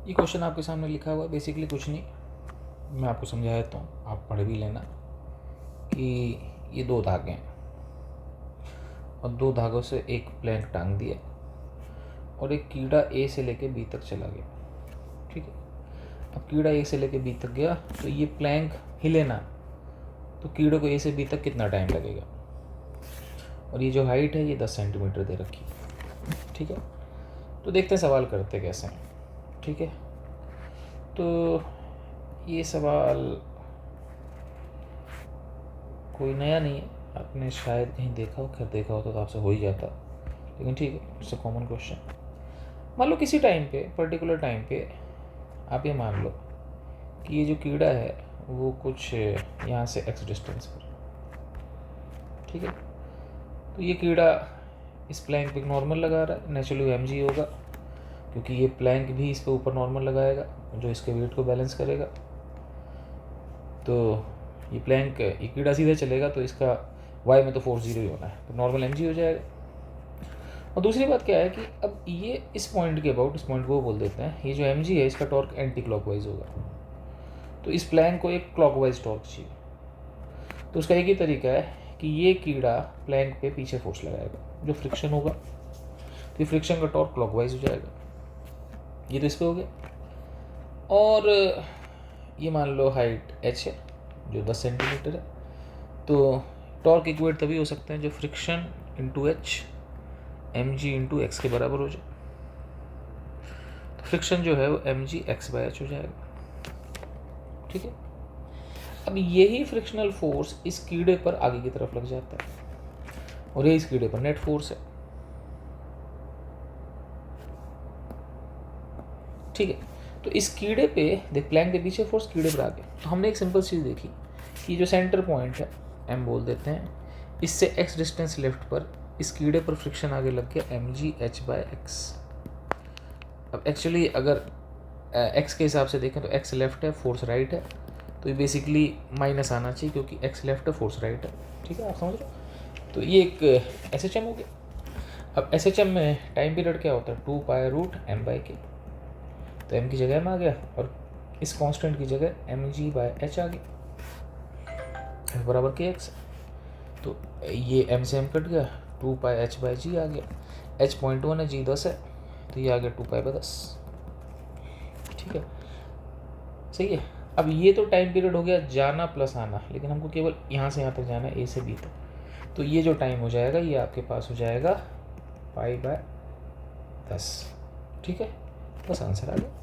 ये क्वेश्चन आपके सामने लिखा हुआ है, बेसिकली कुछ नहीं, मैं आपको समझा देता हूँ, आप पढ़ भी लेना कि ये 2 धागे हैं और 2 धागों से एक प्लैंक टांग दिया और एक कीड़ा ए से लेके बी तक चला गया। ठीक है, अब कीड़ा ए से लेके बी तक गया तो ये प्लैंक हिले ना, तो कीड़े को ए से बी तक कितना टाइम लगेगा, और ये जो हाइट है ये 10 सेंटीमीटर दे रखी है। ठीक है, तो देखते हैं सवाल करते कैसे हैं। ठीक है, तो ये सवाल कोई नया नहीं है, आपने शायद कहीं देखा हो, खैर देखा होता तो आपसे हो ही जाता, लेकिन ठीक है, इट्स अ कॉमन क्वेश्चन। मान लो किसी टाइम पे, पर्टिकुलर टाइम पे आप ये मान लो कि ये जो कीड़ा है वो कुछ यहाँ से x डिस्टेंस पर, ठीक है, तो ये कीड़ा इस प्लैंक पे नॉर्मल लगा रहा है, नेचुरली mg होगा क्योंकि ये प्लैंक भी इस पे ऊपर नॉर्मल लगाएगा जो इसके वेट को बैलेंस करेगा। तो ये प्लैंक, ये कीड़ा सीधे चलेगा तो इसका y में तो फोर्स 0 ही होना है, तो नॉर्मल mg हो जाएगा। और दूसरी बात क्या है कि अब ये इस पॉइंट के अबाउट, इस पॉइंट को बोल देते हैं, ये जो mg है इसका टॉर्क एंटी क्लॉकवाइज होगा, तो इस प्लैंक को एक क्लॉकवाइज टॉर्क चाहिए। तो उसका एक ही तरीका है कि ये कीड़ा प्लैंक पे पीछे फोर्स लगाएगा, जो फ्रिक्शन होगा, तो ये फ्रिक्शन का टॉर्क क्लॉकवाइज हो जाएगा। ये तो इस पे हो गया, और ये मान लो हाइट h है जो 10 सेंटीमीटर है, तो टॉर्क इक्वेट तभी हो सकते हैं जो friction into H mg into x के बराबर हो जाए। तो फ्रिक्शन जो है वो mg x/h हो जाएगा। ठीक है, अब यही फ्रिक्शनल फोर्स इस कीड़े पर आगे की तरफ लग जाता है और ये इस कीड़े पर नेट फोर्स है। ठीक है, तो इस कीड़े पे देख, प्लैंक के पीछे फोर्स, कीड़े पर आगे, तो हमने एक सिंपल चीज़ देखी कि जो सेंटर पॉइंट है m बोल देते हैं, इससे x डिस्टेंस लेफ्ट पर इस कीड़े पर फ्रिक्शन आगे लग गया mg h/x। अब एक्चुअली अगर x के हिसाब से देखें तो x लेफ्ट है, फोर्स राइट है, तो ये बेसिकली माइनस आना चाहिए क्योंकि x लेफ्ट है, फोर्स राइट है। ठीक है, आप समझ रहे हो, तो ये एक SHM हो गया। अब SHM में टाइम पीरियड क्या होता है, 2π√m/k, तो m की जगह में आ गया और इस कांस्टेंट की जगह mg/h आ गया, f बराबर kx। तो ये m से m कट गया, 2πh/g आ गया, h 0.1 है, g 10 है, तो ये आ गया 2π/10। ठीक है, सही है। अब ये तो टाइम पीरियड हो गया जाना प्लस आना, लेकिन हमको केवल यहाँ से यहाँ तक जाना है, a से b तक, तो ये जो टाइम हो जाएगा ये आपके पास हो जाएगा π/10। ठीक है, बस आंसर आ गया।